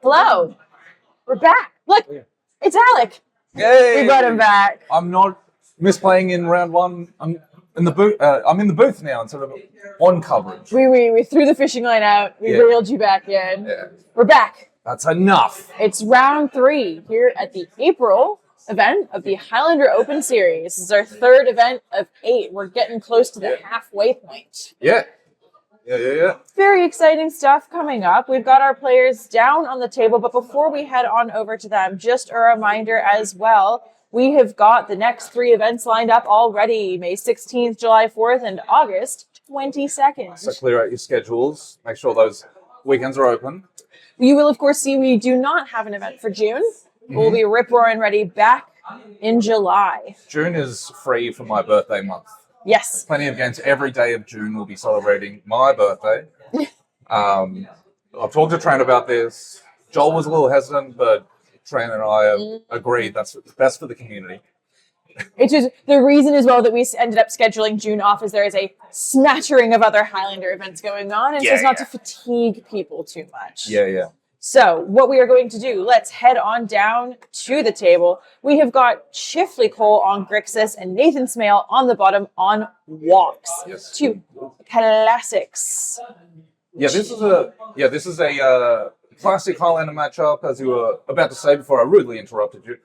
Hello. We're back. Look, it's Alec. Yay! We got him back. I'm not misplaying in round one. I'm in the booth. I'm in the booth now instead of on coverage. We threw the fishing line out. We reeled you back in. Yeah. We're back. That's enough. It's round 3 here at the April event of the Highlander Open Series. This is our 3rd event of 8. We're getting close to the halfway point. Yeah. Very exciting stuff coming up. We've got our players down on the table, but before we head on over to them, just a reminder as well, we have got the next 3 events lined up already, May 16th, July 4th, and August 22nd. So clear out your schedules. Make sure those weekends are open. You will, of course, see we do not have an event for June. We'll be rip-roaring ready back in July. June is free for my birthday month. Yes. Plenty of games every day of June. We'll be celebrating my birthday. I've talked to Tran about this. Joel was a little hesitant, but Tran and I have agreed that's best for the community. It's just the reason as well that we ended up scheduling June off is there is a smattering of other Highlander events going on, and just not to fatigue people too much. Yeah. So what we are going to do, let's head on down to the table. We have got Chifley Cole on Grixis and Nathan Smale on the bottom on Walks. Yes. 2 classics. This is a classic Highlander matchup, as you were about to say before I rudely interrupted you.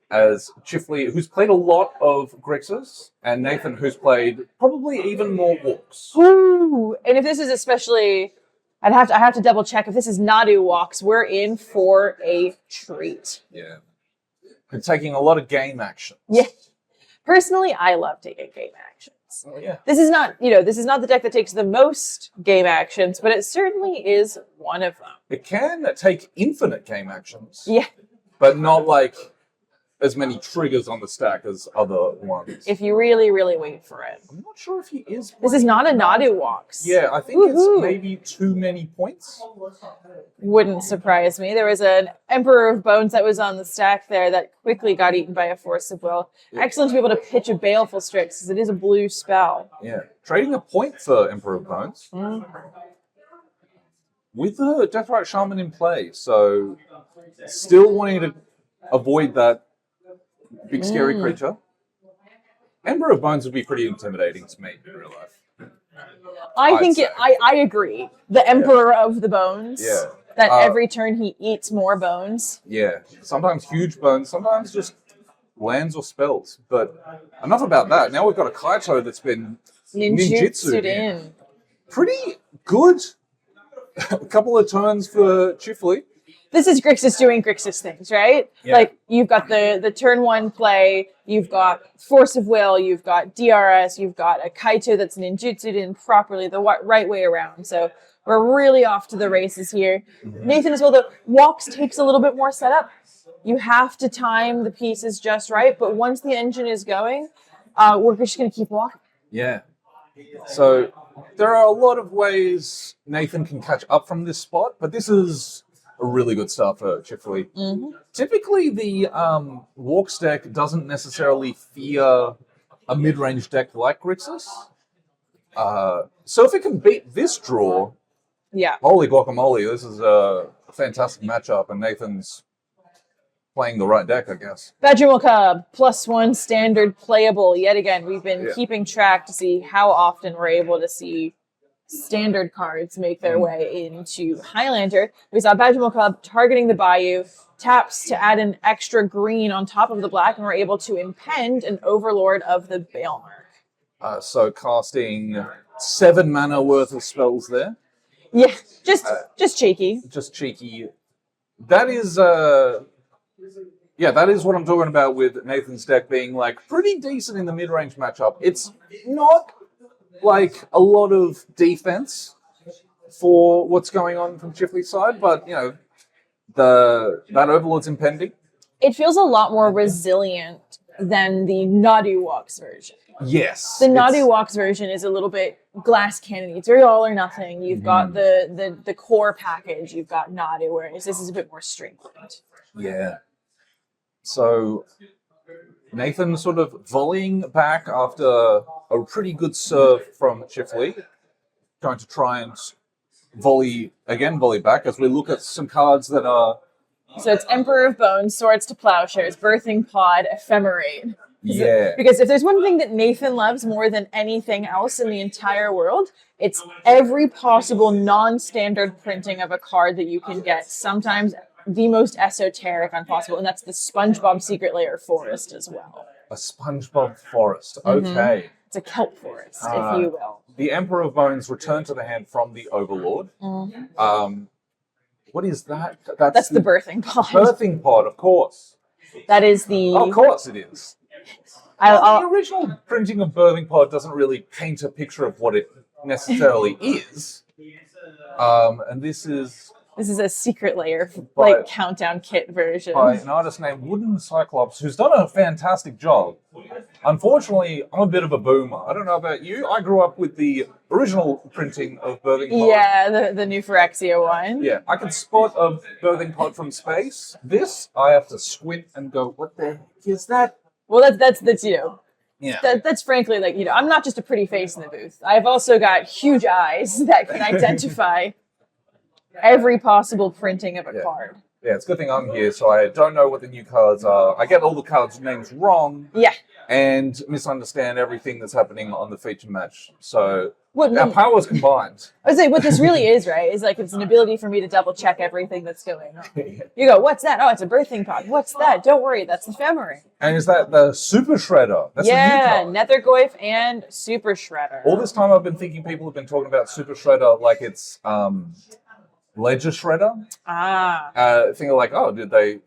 As Chifley, who's played a lot of Grixis, and Nathan, who's played probably even more Walks. Ooh, and if this is especially, I have to double check. If this is Nadu Walks, we're in for a treat. Yeah. And taking a lot of game action. Yeah. Personally, I love taking game actions. Oh, yeah. This is not the deck that takes the most game actions, but it certainly is one of them. It can take infinite game actions. Yeah. But not like as many triggers on the stack as other ones. If you really, really wait for it. I'm not sure if he is. This is not a Nadu Walks. Yeah, I think it's maybe too many points. Wouldn't surprise me. There was an Emperor of Bones that was on the stack there that quickly got eaten by a Force of Will. Yeah. Excellent to be able to pitch a Baleful Strix, because it is a blue spell. Yeah, trading a point for Emperor of Bones. With the Deathrite Shaman in play, so still wanting to avoid that big scary creature. Emperor of Bones would be pretty intimidating to me in real life. I agree. The Emperor of the Bones. Yeah. That every turn he eats more bones. Yeah. Sometimes huge bones, sometimes just lands or spells. But enough about that. Now we've got a Kaito that's been ninjutsu'd in. Pretty good. A couple of turns for Chifley. This is Grixis doing Grixis things, right? Yeah. Like, you've got the turn 1 play, you've got Force of Will, you've got DRS, you've got a Kaito that's ninjutsu'd in properly the right way around. So we're really off to the races here. Nathan as well, the Walks takes a little bit more setup. You have to time the pieces just right, but once the engine is going, we're just going to keep walking. Yeah. So there are a lot of ways Nathan can catch up from this spot, but this is a really good start for Chifley. Typically, the Walks deck doesn't necessarily fear a mid-range deck like Grixis. So if it can beat this draw, holy guacamole, this is a fantastic matchup, and Nathan's playing the right deck, I guess. Badger Cub, +1 standard playable. Yet again, we've been keeping track to see how often we're able to see standard cards make their way into Highlander. We saw Badger Cub targeting the Bayou, taps to add an extra green on top of the black, and we're able to impend an Overlord of the Balemark. So casting 7 mana worth of spells there. Yeah, just cheeky. Just cheeky. That is that is what I'm talking about with Nathan's deck being like pretty decent in the mid-range matchup. It's not like a lot of defense for what's going on from Chifley's side, but that Overlord's impending. It feels a lot more resilient than the Nadu Walks version. Yes. The Nadu Walks version is a little bit glass cannon. It's very all or nothing. You've got the core package, you've got Nadu, whereas this is a bit more streamlined. Yeah. So Nathan sort of volleying back after a pretty good serve from Chifley, going to try and volley back as we look at some cards that are So it's Emperor of Bones, Swords to Plowshares, Birthing Pod, Ephemerate. yeah. Because if there's one thing that Nathan loves more than anything else in the entire world, it's every possible non-standard printing of a card that you can get. Sometimes the most esoteric possible, and that's the SpongeBob Secret Lair Forest as well. A SpongeBob Forest. Okay. It's a kelp forest, if you will. The Emperor of Bones returned to the hand from the Overlord. What is that? That's the birthing pod. Birthing pod, of course. That is the... Of course it is. I'll, The original printing of Birthing Pod doesn't really paint a picture of what it necessarily is. And this is a Secret Lair, By- countdown kit version. by an artist named Wooden Cyclops, who's done a fantastic job. Unfortunately, I'm a bit of a boomer. I don't know about you. I grew up with the original printing of Birthing Pod. Yeah, the new Phyrexia one. Yeah, I can spot a Birthing Pod from space. This, I have to squint and go, what the heck is that? Well, that's Yeah. that's frankly I'm not just a pretty face in the booth. I've also got huge eyes that can identify every possible printing of a card. Yeah, it's a good thing I'm here, so I don't know what the new cards are. I get all the cards' names wrong. Yeah. And misunderstand everything that's happening on the feature match. So What, our powers combined. I was like, what this really is, right, is it's an ability for me to double check everything that's going on. You go, what's that? Oh, it's a birthing pod. What's that? Don't worry, that's ephemerate. And is that the Super Shredder? That's Yeah, the new card. Nethergoyf and Super Shredder. All this time I've been thinking people have been talking about Super Shredder like it's Ledger Shredder. Thinking like, oh, did they,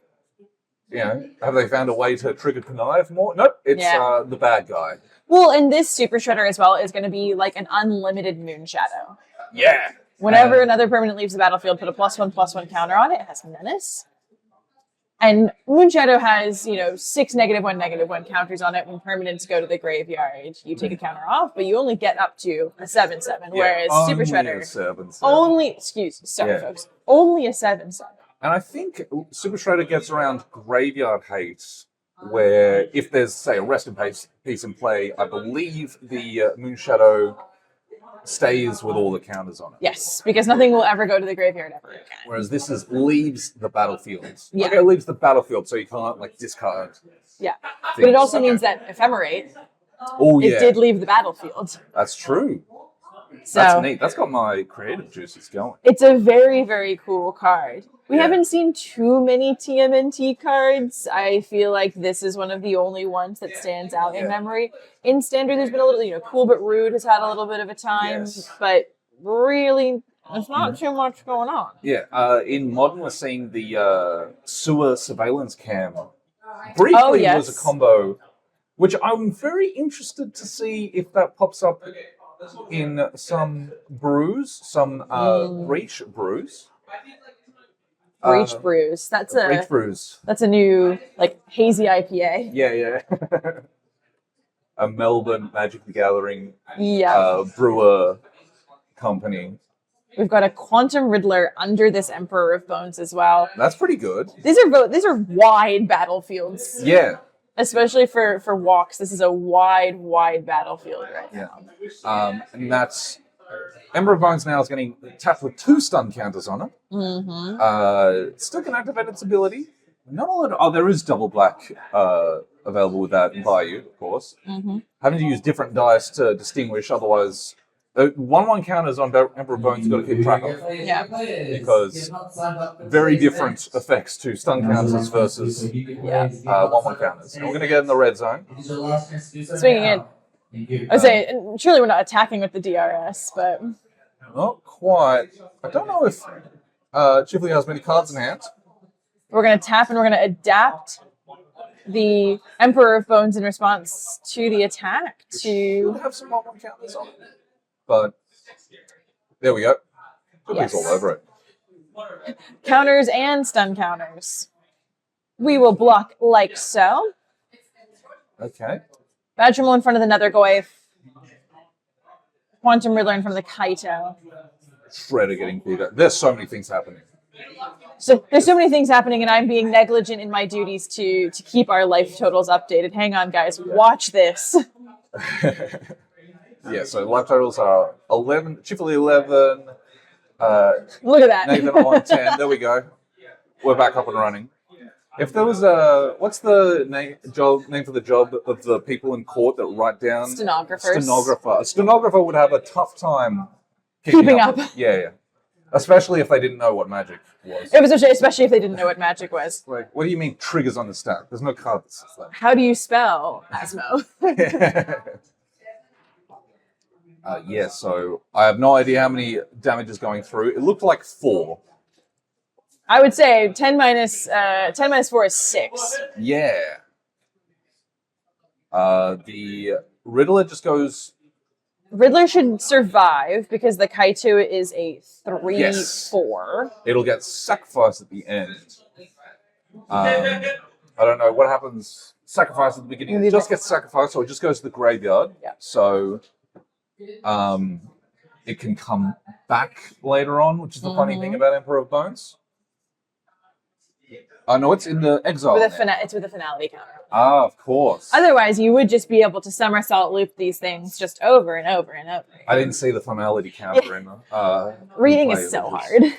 have they found a way to trigger connive more? Nope, it's the bad guy. Well, and this Super Shredder as well is going to be like an unlimited Moon Shadow. Yeah. Whenever another permanent leaves the battlefield, put a +1/+1 counter on it. It has Menace. And Moon Shadow has, 6 -1/-1 counters on it. When permanents go to the graveyard, you take a counter off, but you only get up to a 7/7, whereas Super Shredder only, folks, only a 7/7. And I think Super Shredder gets around graveyard hate, where if there's, say, a Rest in Peace in play, I believe the Moon Shadow stays with all the counters on it. Yes, because nothing will ever go to the graveyard ever again. Whereas this leaves the battlefield. Yeah. Okay, it leaves the battlefield, so you can't discard. Yeah, things. but it also means that Ephemerate, Oh yeah, it did leave the battlefield. That's true. So That's neat. That's got my creative juices going. It's a very, very cool card. We haven't seen too many TMNT cards. I feel like this is one of the only ones that stands out in memory. In Standard, there's been a little, Cool But Rude has had a little bit of a time, but really, there's not too much going on. Yeah, in Modern, we're seeing the sewer surveillance cam. Briefly was a combo, which I'm very interested to see if that pops up in some brews, some Breach brews. Breach brews. That's Breach brews. That's a new hazy IPA. Yeah. A Melbourne Magic the Gathering brewer company. We've got a Quantum Riddler under this Emperor of Bones as well. That's pretty good. These are wide battlefields. Yeah. Especially for walks, this is a wide battlefield right now. And that's Emperor of Bones now is getting tapped with 2 stun counters on it. Mm-hmm. Still can activate its ability. Not a lot. There is double black available with that by you, of course. Mm-hmm. Having to use different dice to distinguish, otherwise, 1/1 counters on Emperor of Bones you've got to keep track of. Yeah. Because very different effects to stun counters versus 1/1 counters. And we're going to get in the red zone. Swinging in. I would say, surely we're not attacking with the DRS, but... Not quite. I don't know if Chifley has many cards in hand. We're going to tap and we're going to adapt the Emperor of Bones in response to the attack to... have some 1/1 counters on it. But there we go. Chifley's all over it. Counters and stun counters. We will block like so. Okay. Badgermole in front of the Nethergoyf. Quantum Riddler in front of the Kaito. Shredder getting bigger. There's so many things happening. So there's so many things happening, and I'm being negligent in my duties to keep our life totals updated. Hang on, guys. Watch this. Yeah, so life totals are 11, Chifley 11, Look at that. Nathan on 10. There we go. We're back up and running. If there was what's the name for the job of the people in court that write down? Stenographers. Stenographer. A stenographer would have a tough time Keeping up. Yeah. Especially if they didn't know what magic was. Especially if they didn't know what magic was. Like, what do you mean triggers on the stack? There's no card that says that. How do you spell Asmo? Yeah, so I have no idea how many damage is going through. It looked like 4. I would say 10 minus 4 is 6. Yeah. The Riddler just goes... Riddler should survive because the Kaito is a 3/4. It'll get sacrificed at the end. I don't know what happens. Sacrifice at the beginning. It just gets sacrificed, so it just goes to the graveyard. Yeah. So it can come back later on, which is the funny thing about Emperor of Bones. Oh, no, it's in the exile. It's with a finality counter. Ah, of course. Otherwise, you would just be able to somersault loop these things just over and over and over. I didn't see the finality counter in reading is so hard.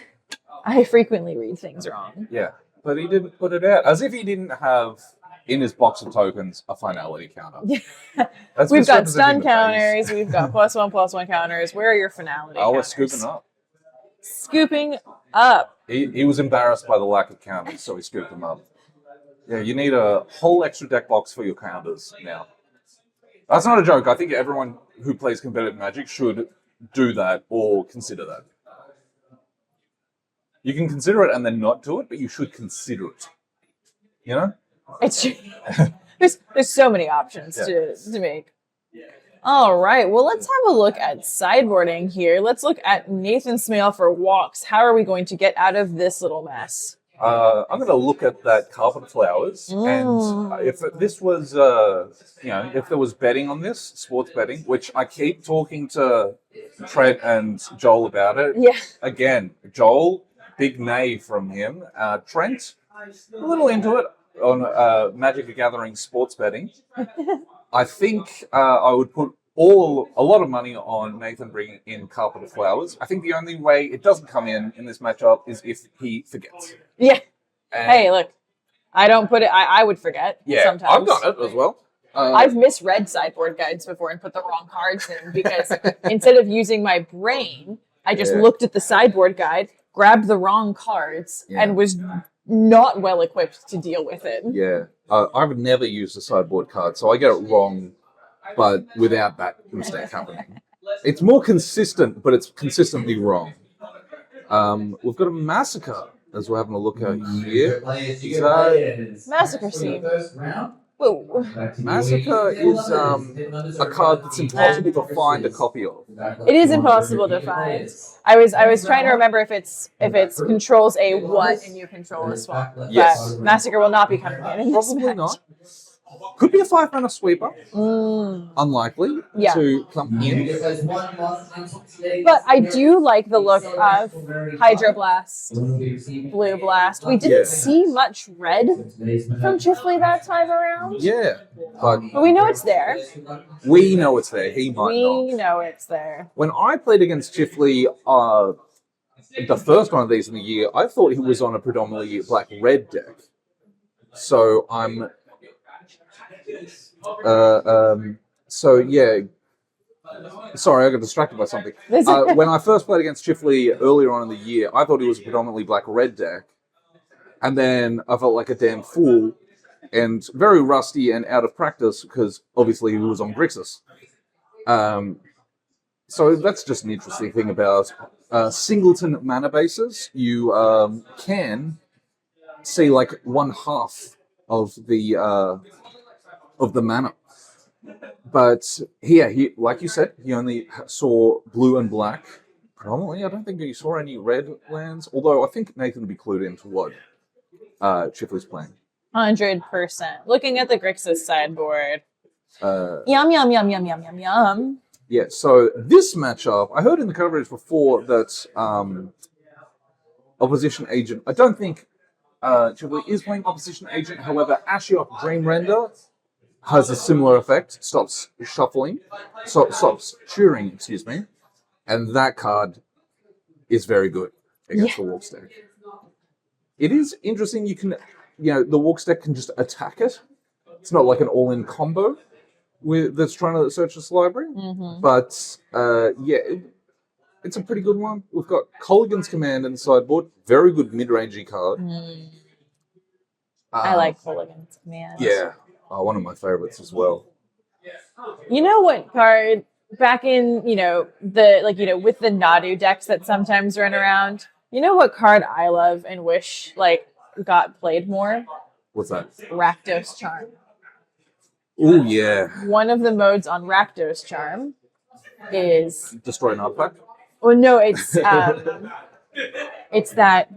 I frequently read things wrong. Yeah, but he didn't put it out. As if he didn't have in his box of tokens a finality counter. We've got stun counters. We've got +1/+1 counters. Where are your finality counters? We're scooping up. Scooping up. He was embarrassed by the lack of counters, so he scooped them up. Yeah, you need a whole extra deck box for your counters now. That's not a joke. I think everyone who plays competitive Magic should do that or consider that. You can consider it and then not do it, but you should consider it. You know? It's there's so many options to make. All right, well, let's have a look at sideboarding here. Let's look at Nathan Smale for walks. How are we going to get out of this little mess? I'm going to look at that carpet flowers, and if this was, if there was betting on this, sports betting, which I keep talking to Trent and Joel about it. Yeah. Again, Joel, big nay from him. Trent, a little into it on Magic the Gathering sports betting. I think I would put a lot of money on Nathan bringing in Carpet of Flowers. I think the only way it doesn't come in this matchup is if he forgets. Yeah. And hey, look, I don't put it. I would forget. Yeah, sometimes. I've done it as well. I've misread sideboard guides before and put the wrong cards in because instead of using my brain, I just looked at the sideboard guide, grabbed the wrong cards, and was not well equipped to deal with it. Yeah. I've never used a sideboard card, so I get it wrong, but without that mistake happening. It's more consistent, but it's consistently wrong. We've got a Massacre, as we're having a look at here. Massacre scene. Whoa. Massacre is a card that's impossible to find a copy of. It is impossible to find. I was trying to remember if it's controls a what and you control a swap. Yes. But Massacre will not be coming in this Probably match. not. Could be a 5-mana sweeper. Unlikely to come in. But I do like the look of Hydroblast, Blue Blast. We didn't see much red from Chifley that time around. Yeah. But we know it's there. We know it's there. He might not. We know it's there. When I played against Chifley, the first one of these in the year, I thought he was on a predominantly black-red deck. So I'm... Sorry, I got distracted by something. When I first played against Chifley earlier on in the year, I thought he was a predominantly black-red deck. And then I felt like a damn fool and very rusty and out of practice because obviously he was on Grixis. So that's just an interesting thing about singleton mana bases. You can see like 1/2 of the mana. But he, like you said, he only saw blue and black. Predominantly, I don't think he saw any red lands. Although I think Nathan would be clued into what Chifley's playing. 100%. Looking at the Grixis sideboard. Yum, yum, yum, yum, yum, yum, yum. Yeah, so this matchup, I heard in the coverage before that Opposition Agent, I don't think Chifley is playing Opposition Agent. However, Ashiok Dreamrender has a similar effect, stops shuffling, stops cheering, excuse me. And that card is very good against the Walk Stack. It is interesting. You can, the Walk Stack can just attack it. It's not like an all-in combo that's trying to search this library. Mm-hmm. But it's a pretty good one. We've got Colligan's Command in the sideboard. Very good mid-rangey card. I like Colligan's Command. Yeah. One of my favorites as well. You know what card back in, with the Nadu decks that sometimes run around, you know what card I love and wish got played more? What's that? Rakdos Charm. Oh, yeah. One of the modes on Rakdos Charm is Destroy an artifact? Oh no, it's it's that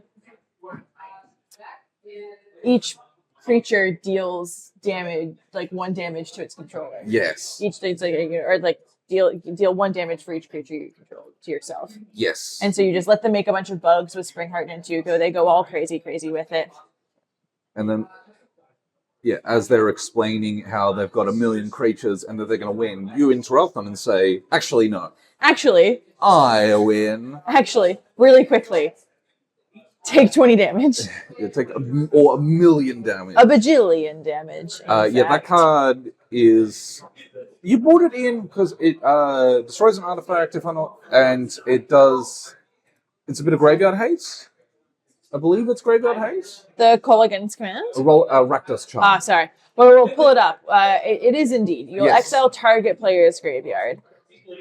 each creature deals damage, 1 damage to its controller. Yes. Each thing's deal 1 damage for each creature you control to yourself. Yes. And so you just let them make a bunch of bugs with Springheart and Tuco. They go all crazy with it. And then, as they're explaining how they've got 1 million creatures and that they're going to win, you interrupt them and say, actually, no. Actually, I win. Actually, really quickly, take 20 damage. You take 1 million damage. A bajillion damage. That card is... You brought it in because it destroys an artifact, if I'm not... And it does... It's a bit of graveyard haste. I believe it's graveyard haste. The Colligan's Command? Rakdos Charm. Sorry. Well, we'll pull it up. It is indeed. You'll exile target player's graveyard.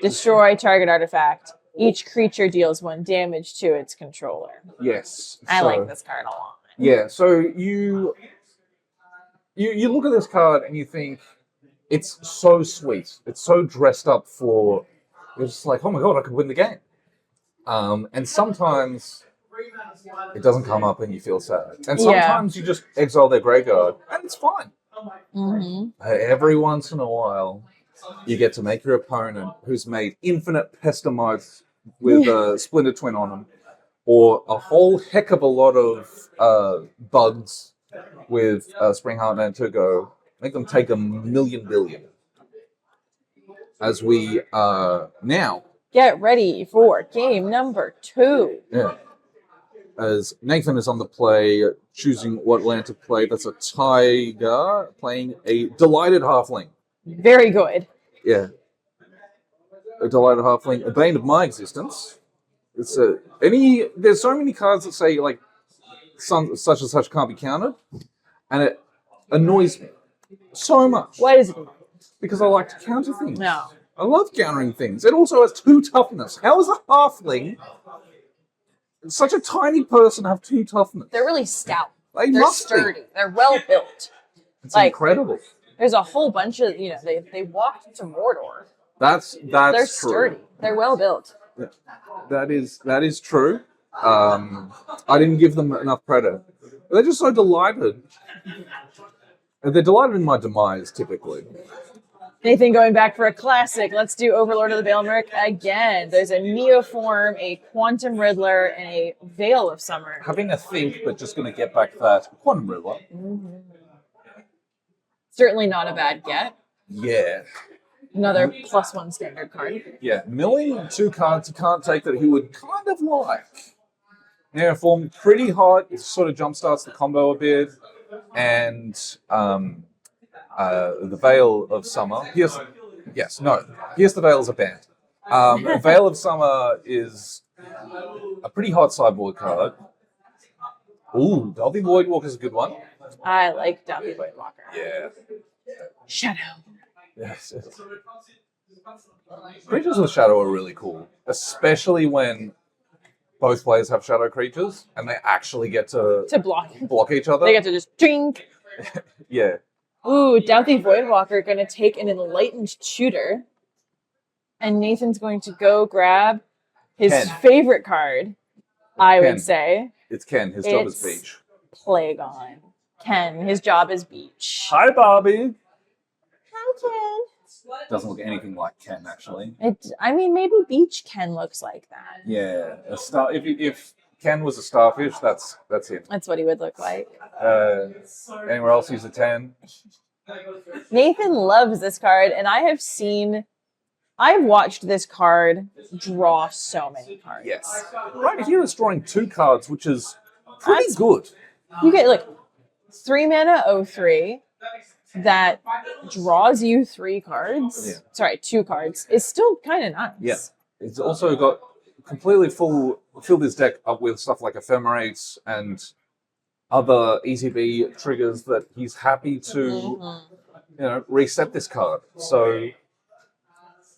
Destroy target artifact. Each creature deals 1 damage to its controller. Yes. I like this card a lot. Yeah, so you look at this card and you think, it's so sweet. It's so dressed up for... You're just like, oh my god, I could win the game. And sometimes it doesn't come up and you feel sad. And sometimes you just exile their graveyard and it's fine. Mm-hmm. Every once in a while, you get to make your opponent, who's made infinite Pestimotes with a Splinter Twin on them, or a whole heck of a lot of bugs with Springheart and Tuco, make them take 1 million billion. As we now get ready for game number 2. Yeah. As Nathan is on the play, choosing what land to play. That's a Tiger playing a Delighted Halfling. Very good. Yeah. A Delighted Halfling, a bane of my existence. It's there's so many cards that say, such and such can't be countered, and it annoys me so much. Why does it? Because I like to counter things. No. I love countering things. It also has 2 toughness. How is a halfling, such a tiny person, have 2 toughness? They're really stout. They're sturdy. Be. They're well built. It's incredible. There's a whole bunch of, they walked to Mordor. That's They're true. sturdy. They're well built. Yeah. That is true. I didn't give them enough credit. They're just so delighted. They're delighted in my demise, typically. Nathan going back for a classic. Let's do Overlord of the Baelmerk again. There's a Neoform, a Quantum Riddler, and a Veil of Summer. Having a think, but just going to get back to that. Quantum Riddler. Mm-hmm. Certainly not a bad get. Yeah. Another +1 standard card. Yeah. Milling 2 cards you can't take that he would kind of like. Neoform, pretty hot. It sort of jumpstarts the combo a bit. And... the Veil of Summer. Pierce the Veil is a band. Veil of Summer is a pretty hot sideboard card. Ooh, Delphi Voidwalker is a good one. I like Delphi Voidwalker. Yeah. Shadow. Yes. Creatures with Shadow are really cool, especially when both players have Shadow creatures and they actually get to block each other. They get to just drink. Yeah. Ooh, Delphi Voidwalker going to take an Enlightened Tutor. And Nathan's going to go grab his favorite card, I would say. It's Ken. His job is Beach. Plagon. Ken, his job is Beach. Hi, Bobby. Hi, Ken. Doesn't look anything like Ken, actually. Maybe Beach Ken looks like that. Yeah. If Ken was a starfish, that's him. That's what he would look like. Anywhere else he's a 10? Nathan loves this card, and I have seen I've watched this card draw so many cards. Yes. Right here it's drawing 2 cards, which is pretty That's- good. You get like 3 mana 0/3 that draws you 3 cards. Yeah. Sorry, 2 cards. Is still kind of nice. Yeah. It's also got completely filled his deck up with stuff like Ephemerate and other ETB triggers that he's happy to reset this card. So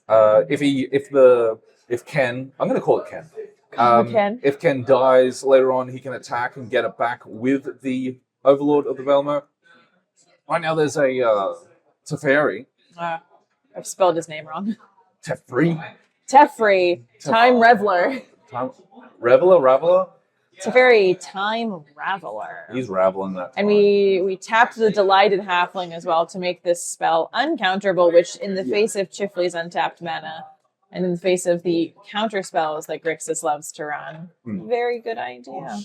if Ken, I'm going to call it Ken. Ken. If Ken dies later on, he can attack and get it back with the Overlord of the Velmo. Right now, there's a Teferi. I've spelled his name wrong. Teferi. Time Reveler. Raveler? Teferi, Time Raveler. He's raveling that. And we tapped the Delighted Halfling as well to make this spell uncounterable, which in the face of Chifley's untapped mana, and in the face of the counter spells that Grixis loves to run, very good idea.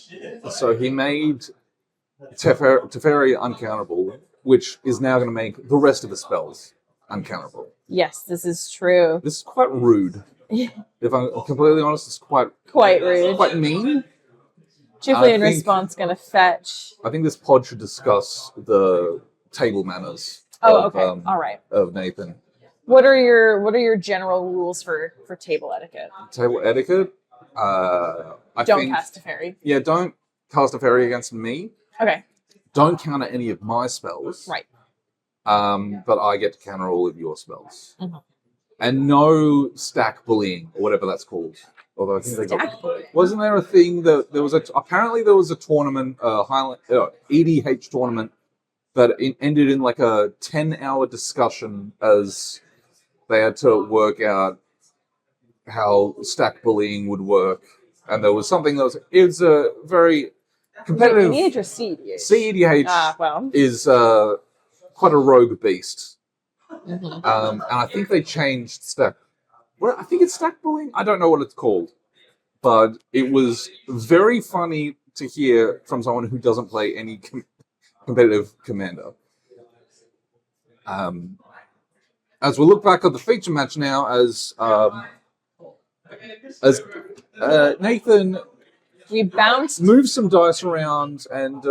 So he made Teferi uncounterable, which is now going to make the rest of the spells uncounterable. Yes, this is true. This is quite rude. If I'm completely honest, it's quite rude. Quite mean. Chifley in response going to fetch. I think this pod should discuss the table manners. Okay. All right. Of Nathan. What are your general rules for table etiquette? Table etiquette? Don't cast a fairy. Yeah, don't cast a fairy against me. Okay. Don't counter any of my spells. Right. But I get to counter all of your spells. Mm-hmm. And no stack bullying, or whatever that's called. Although I think wasn't there a thing that apparently there was a tournament, Highlander, EDH tournament that ended in like a 10-hour discussion as they had to work out how stack bullying would work, and there was something that was a very competitive. EDH or CEDH? CEDH is quite a rogue beast, and I think they changed stack. Well, I think it's stack bullying. I don't know what it's called, but it was very funny to hear from someone who doesn't play any competitive Commander. As we look back at the feature match now, as Nathan moves some dice around and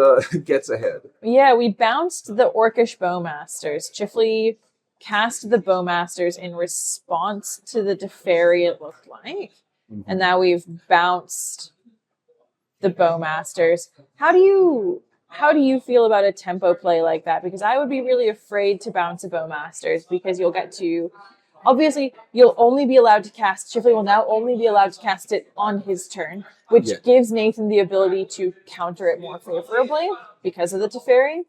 gets ahead. Yeah, we bounced the Orcish Bowmasters. Chifley cast the Bowmasters in response to the Teferi, it looked like. Mm-hmm. And now we've bounced the Bowmasters. How do you feel about a tempo play like that? Because I would be really afraid to bounce a Bowmasters because you'll get to... Obviously, you'll only be allowed to cast... Chifley will now only be allowed to cast it on his turn, which gives Nathan the ability to counter it more favorably because of the Teferi.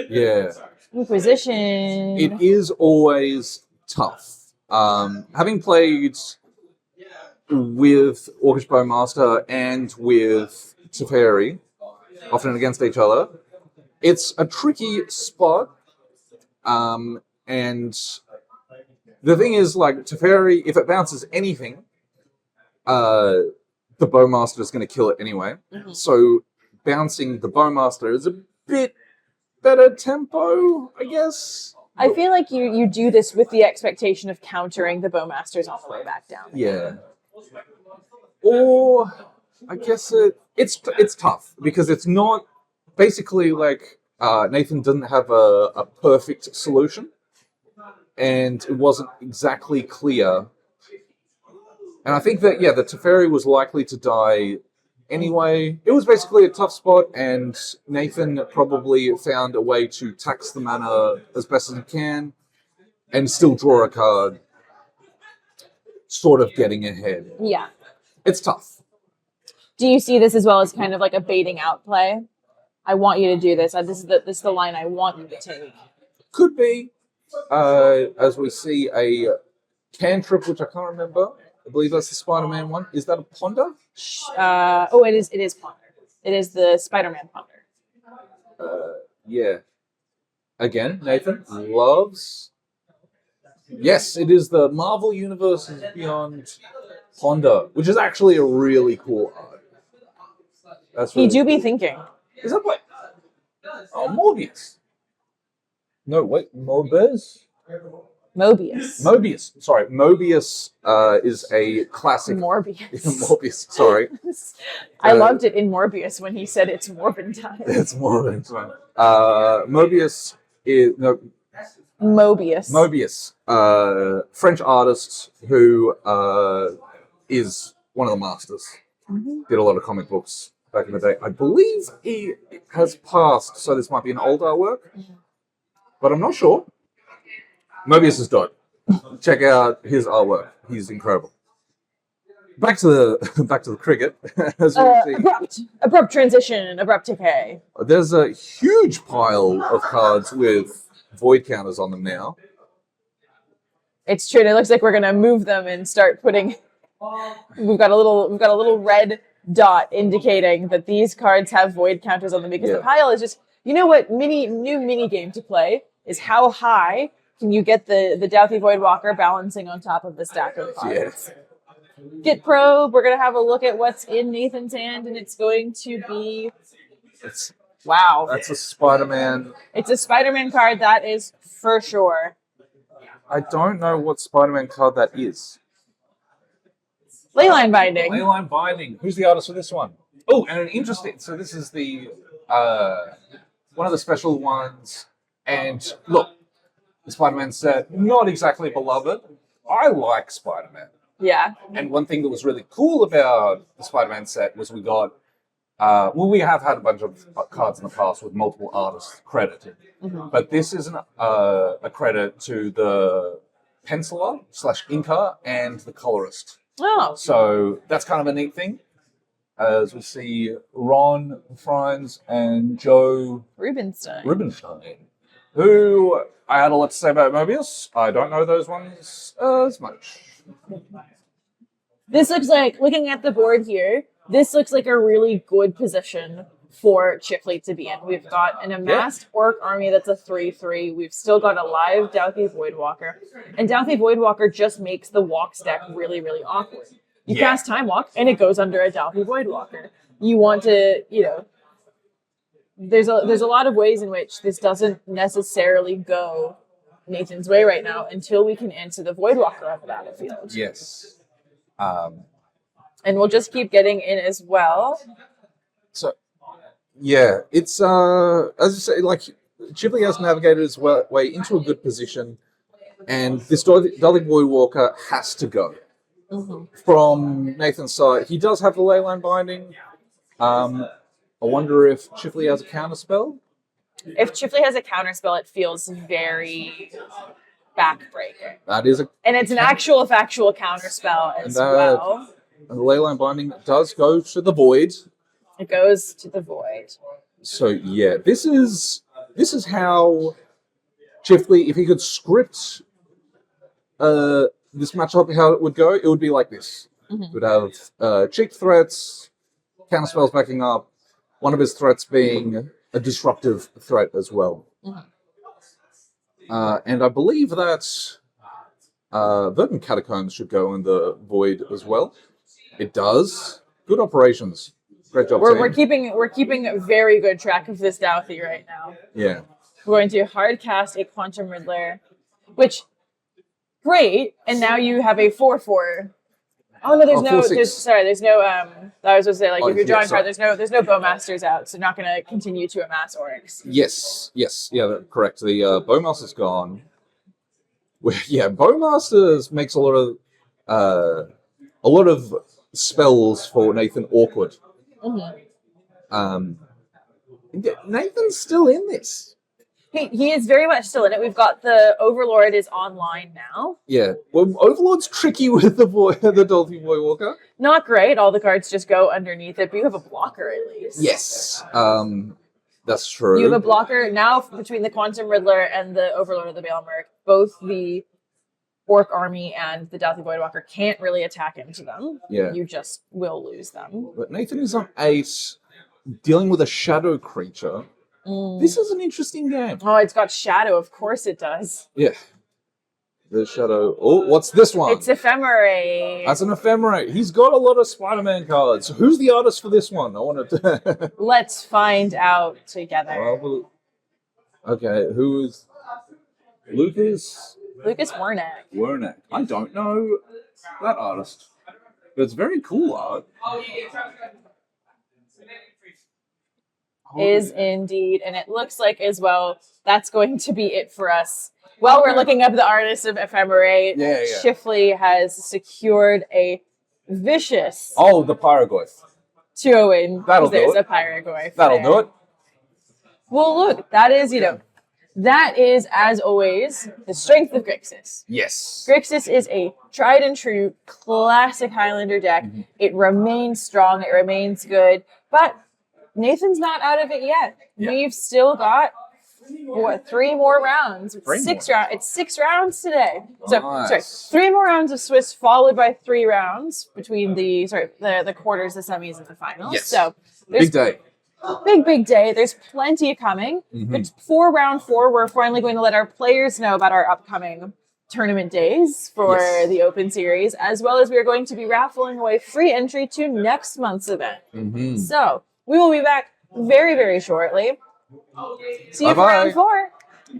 Yeah. Inquisition. It is always tough. Having played with Orcish Bowmaster and with Teferi, often against each other, it's a tricky spot. And the thing is, like, Teferi, if it bounces anything, the Bowmaster is going to kill it anyway. Mm-hmm. So bouncing the Bowmaster is a bit better tempo, I guess. I feel like you do this with the expectation of countering the Bowmasters on the way back down. Yeah. Or I guess it's tough because it's not basically like Nathan didn't have a perfect solution, and it wasn't exactly clear. And I think that the Teferi was likely to die anyway. It was basically a tough spot, and Nathan probably found a way to tax the mana as best as he can and still draw a card, sort of getting ahead. Yeah. It's tough. Do you see this as well as kind of like a baiting out play? I want you to do this. This is the line I want you to take. Could be. As we see a cantrip, which I can't remember. I believe that's the Spider-Man one. Is that a Ponder? It is Ponder. It is the Spider-Man Ponder. Yeah. Again, Nathan loves... Yes, it is the Marvel Universe's Beyond Ponder, which is actually a really cool art. That's really do be thinking. Is that what? Oh, Morbius. No, wait, Morbius? Mobius. Mobius. Sorry, Mobius is a classic. Morbius. Morbius. Sorry, I loved it in Morbius when he said it's Morbin time. it's Morbin. Mobius is no. Mobius. Mobius, French artist who is one of the masters. Did a lot of comic books back in the day. I believe he has passed, so this might be an old artwork, but I'm not sure. Mobius is dope. Check out his artwork. He's incredible. Back to the cricket. As we see. Abrupt transition, abrupt decay. There's a huge pile of cards with void counters on them now. It's true. And it looks like we're gonna move them and start putting. We've got a little red dot indicating that these cards have void counters on them because the pile is just. You know what? New mini game to play is how high can you get the Douthie Voidwalker balancing on top of the stack of cards. Yes. Get probe. We're gonna have a look at what's in Nathan's hand, and it's going to be. Wow. That's a Spider-Man. It's a Spider-Man card, that is for sure. I don't know what Spider-Man card that is. Leyline Binding. Leyline Binding. Who's the artist for this one? Oh, and an interesting... So this is the... one of the special ones. And look, the Spider-Man set, not exactly beloved. I like Spider-Man. Yeah. And one thing that was really cool about the Spider-Man set was we got... we have had a bunch of cards in the past with multiple artists credited, but this is a credit to the penciler / inker and the colorist. Oh. So that's kind of a neat thing. As we see Ron Fiennes and Joe Rubinstein, who I had a lot to say about Mobius. I don't know those ones as much. This looks like, looking at the board here, this looks like a really good position for Chifley to be in. We've got an amassed orc army that's a 3/3. We've still got a live Douthie Voidwalker. And Douthie Voidwalker just makes the walks deck really, really awkward. You cast Time Walk, and it goes under a Douthie Voidwalker. You want to, there's a lot of ways in which this doesn't necessarily go Nathan's way right now until we can answer the Voidwalker on the battlefield. Yes. And we'll just keep getting in as well. So, yeah, it's, as I say, like, Chifley has navigated his way into a good position, and this Dudley Voidwalker has to go. From Nathan's side, he does have the Leyline Binding. I wonder if Chifley has a counterspell? If Chifley has a counterspell, it feels very backbreaking. That is a... And it's an actual factual counterspell as well. And the Leyline Binding does go to the Void. It goes to the Void. So, yeah, this is how Chifley, if he could script this matchup, how it would go, it would be like this. It would have cheap threats, counterspells backing up, one of his threats being a disruptive threat as well. And I believe that Verdant Catacombs should go in the Void as well. It does. Good operations. Great job, We're keeping very good track of this Douthie right now. Yeah. We're going to hard cast a Quantum Riddler, which great, and now you have a 4/4. Oh no, there's no. I was going to say, like, if you're drawing card, there's no Bowmasters out, so not going to continue to amass orcs. Yes, yeah, correct. The Bowmaster's gone. Yeah, Bowmasters makes a lot of spells for Nathan awkward. Nathan's still in this. He is very much still in it. We've got the Overlord is online now. Yeah, well, Overlord's tricky with the Douthie Voidwalker. Not great. All the cards just go underneath it, but you have a blocker at least. Yes, that's true. You have a blocker now between the Quantum Riddler and the Overlord of the Baelmerk. Both the Orc army and the Douthie Voidwalker can't really attack into them. Yeah. You just will lose them. But Nathan is on 8, dealing with a shadow creature. This is an interesting game. Oh, it's got shadow. Of course it does. Yeah. The shadow. Oh, what's this one? It's Ephemerate. That's an Ephemerate. He's got a lot of Spider-Man cards. Who's the artist for this one? I want to... Let's find out together. Okay, who is... Lucas Lucas Wernick. Wernick. I don't know that artist, but it's very cool art. Is indeed, and it looks like as well that's going to be it for us. While we're looking up the artist of Ephemerate, Shifley has secured a vicious the Pyroglyph. 2-0 That'll there's do it. a Pyroglyph. That'll do it. Well, look, that is, that is, as always, the strength of Grixis. Yes. Grixis is a tried and true classic Highlander deck. It remains strong. It remains good. But Nathan's not out of it yet. Yeah. We've still got, 3 more rounds. It's 6 rounds today. Nice. So, 3 more rounds of Swiss, followed by 3 rounds between the quarters, the semis, and the finals. Yes. So Big day. Big day. There's plenty coming. But for round 4, we're finally going to let our players know about our upcoming tournament days for the Open Series, as well as we are going to be raffling away free entry to next month's event. So we will be back very, very shortly. See you for round 4.